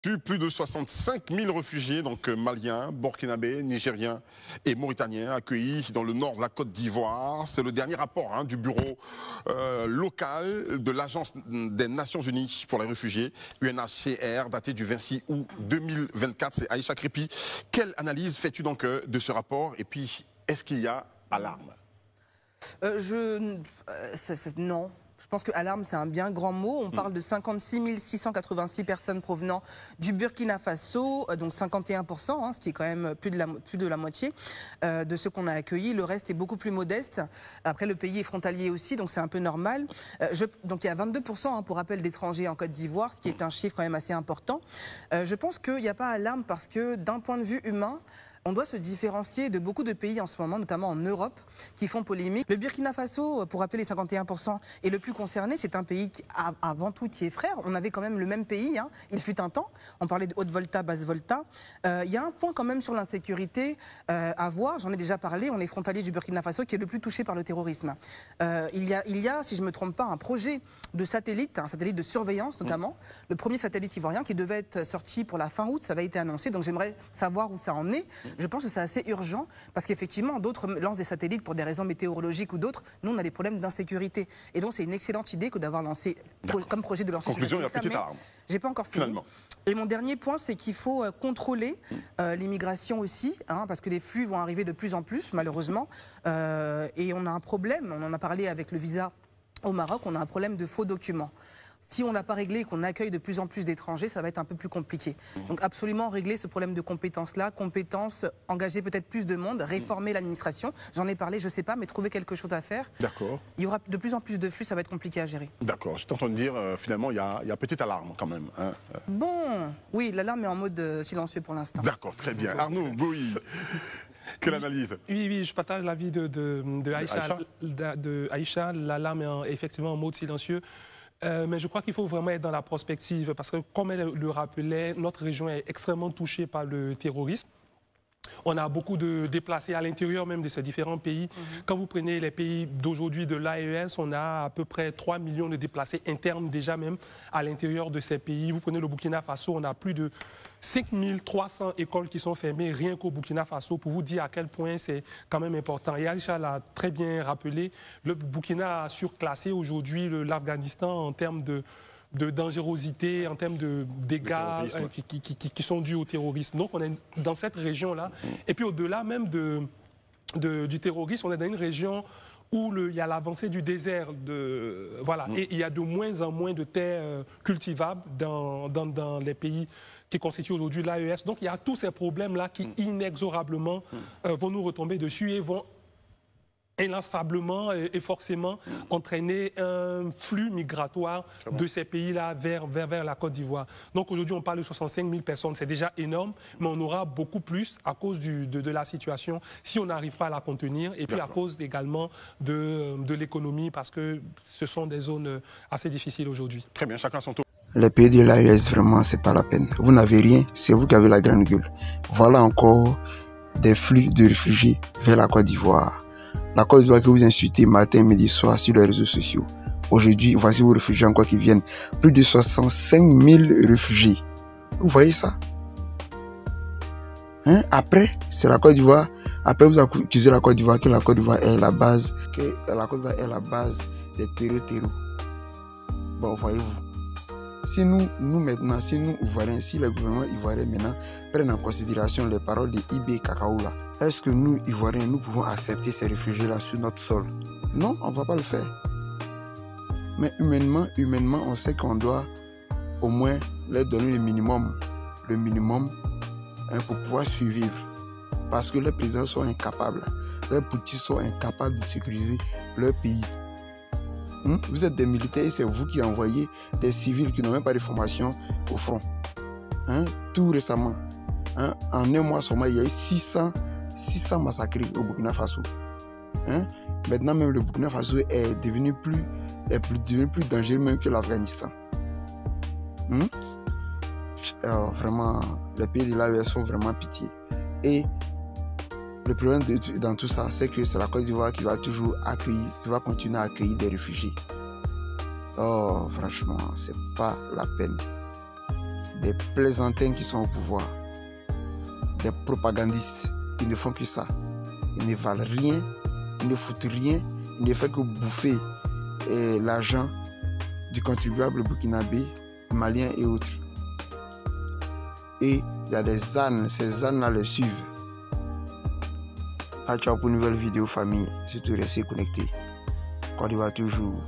Plus de 65 000 réfugiés, donc maliens, burkinabés, nigériens et mauritaniens accueillis dans le nord de la Côte d'Ivoire. C'est le dernier rapport du bureau local de l'Agence des Nations Unies pour les réfugiés, UNHCR, daté du 26 août 2024. C'est Aïcha Kripi. Quelle analyse fais-tu donc de ce rapport? Et puis, est-ce qu'il y a alarme? Non. Je pense que alarme, c'est un bien grand mot. On parle de 56 686 personnes provenant du Burkina Faso, donc 51%, ce qui est quand même plus de la moitié de ceux qu'on a accueillis. Le reste est beaucoup plus modeste. Après, le pays est frontalier aussi, donc c'est un peu normal. Donc il y a 22%, pour rappel, d'étrangers en Côte d'Ivoire, ce qui est un chiffre quand même assez important. Je pense qu'il n'y a pas alarme parce que d'un point de vue humain, on doit se différencier de beaucoup de pays en ce moment, notamment en Europe, qui font polémique. Le Burkina Faso, pour rappeler les 51%, est le plus concerné. C'est un pays qui, avant tout, qui est frère. On avait quand même le même pays. Il fut un temps. On parlait de haute volta, basse volta. Il y a un point quand même sur l'insécurité à voir. J'en ai déjà parlé. On est frontalier du Burkina Faso, qui est le plus touché par le terrorisme. Il y a, si je ne me trompe pas, un projet de satellite, un satellite de surveillance notamment. Le premier satellite ivoirien qui devait être sorti pour la fin août, ça avait été annoncé. Donc j'aimerais savoir où ça en est. Je pense que c'est assez urgent parce qu'effectivement, d'autres lancent des satellites pour des raisons météorologiques ou d'autres. Nous, on a des problèmes d'insécurité. Et donc, c'est une excellente idée que d'avoir lancé comme projet de lancer. Conclusion, il y a petite alarme. J'ai pas encore fini. Finalement. Et mon dernier point, c'est qu'il faut contrôler l'immigration aussi, parce que les flux vont arriver de plus en plus, malheureusement. Et on a un problème, on en a parlé avec le visa au Maroc, on a un problème de faux documents. Si on ne l'a pas réglé et qu'on accueille de plus en plus d'étrangers, ça va être un peu plus compliqué. Donc absolument régler ce problème de compétences-là, engager peut-être plus de monde, réformer l'administration. J'en ai parlé, je ne sais pas, mais trouver quelque chose à faire. D'accord. Il y aura de plus en plus de flux, ça va être compliqué à gérer. D'accord, je t'entends dire, finalement, il y a petite alarme quand même. Bon, oui, l'alarme est en mode silencieux pour l'instant. D'accord, très bien. Arnaud, Boui. Quelle analyse? Oui, je partage l'avis de Aïcha. L'alarme est effectivement en mode silencieux. Mais je crois qu'il faut vraiment être dans la prospective parce que, comme elle le rappelait, notre région est extrêmement touchée par le terrorisme. On a beaucoup de déplacés à l'intérieur même de ces différents pays. Quand vous prenez les pays d'aujourd'hui de l'AES, on a à peu près 3 millions de déplacés internes déjà même à l'intérieur de ces pays. Vous prenez le Burkina Faso, on a plus de 5300 écoles qui sont fermées rien qu'au Burkina Faso pour vous dire à quel point c'est quand même important. Et Aïcha l'a très bien rappelé, le Burkina a surclassé aujourd'hui l'Afghanistan en termes de dangerosité, en termes de dégâts qui sont dus au terrorisme. Donc on est dans cette région-là. Et puis au-delà même du terrorisme, on est dans une région où il y a l'avancée du désert. Et il y a de moins en moins de terres cultivables dans les pays qui constituent aujourd'hui l'AES. Donc il y a tous ces problèmes-là qui inexorablement vont nous retomber dessus et vont inlassablement et forcément entraîner un flux migratoire de ces pays-là vers la Côte d'Ivoire. Donc aujourd'hui, on parle de 65 000 personnes, c'est déjà énorme, mais on aura beaucoup plus à cause de la situation si on n'arrive pas à la contenir et puis à cause également de l'économie parce que ce sont des zones assez difficiles aujourd'hui. Très bien, chacun son tour. Les pays de l'AES, vraiment, c'est pas la peine. Vous n'avez rien, c'est vous qui avez la grande gueule. Voilà encore des flux de réfugiés vers la Côte d'Ivoire. La Côte d'Ivoire que vous insultez matin, midi, soir sur les réseaux sociaux. Aujourd'hui, voici vos réfugiés encore qui viennent. Plus de 65 000 réfugiés. Vous voyez ça? Après, c'est la Côte d'Ivoire. Après, vous accusez la Côte d'Ivoire que la Côte d'Ivoire est la base, des terreaux. Bon, voyez-vous. Si nous maintenant, si nous Ivoiriens, si les gouvernements ivoiriens maintenant prennent en considération les paroles de Ibé Kakaoula, est-ce que nous, Ivoiriens, nous pouvons accepter ces réfugiés-là sur notre sol? Non, on ne va pas le faire. Mais humainement, on sait qu'on doit au moins leur donner le minimum pour pouvoir survivre. Parce que les présidents sont incapables, les politiques sont incapables de sécuriser leur pays. Vous êtes des militaires et c'est vous qui envoyez des civils qui n'ont même pas de formation au front. Tout récemment, en un mois seulement, il y a eu 600 massacrés au Burkina Faso. Maintenant, même le Burkina Faso est devenu plus dangereux même que l'Afghanistan. Vraiment, les pays de l'AES font vraiment pitié. Et le problème dans tout ça, c'est que c'est la Côte d'Ivoire qui va toujours accueillir, qui va continuer à accueillir des réfugiés. Oh, franchement, c'est pas la peine. des plaisantins qui sont au pouvoir, des propagandistes. Ils ne font que ça. Ils ne valent rien, ils ne foutent rien, ils ne font que bouffer l'argent du contribuable burkinabé, malien et autres. Et il y a des ânes, ces ânes-là les suivent. Ciao pour une nouvelle vidéo famille, surtout restez connectés. Côte d'Ivoire toujours.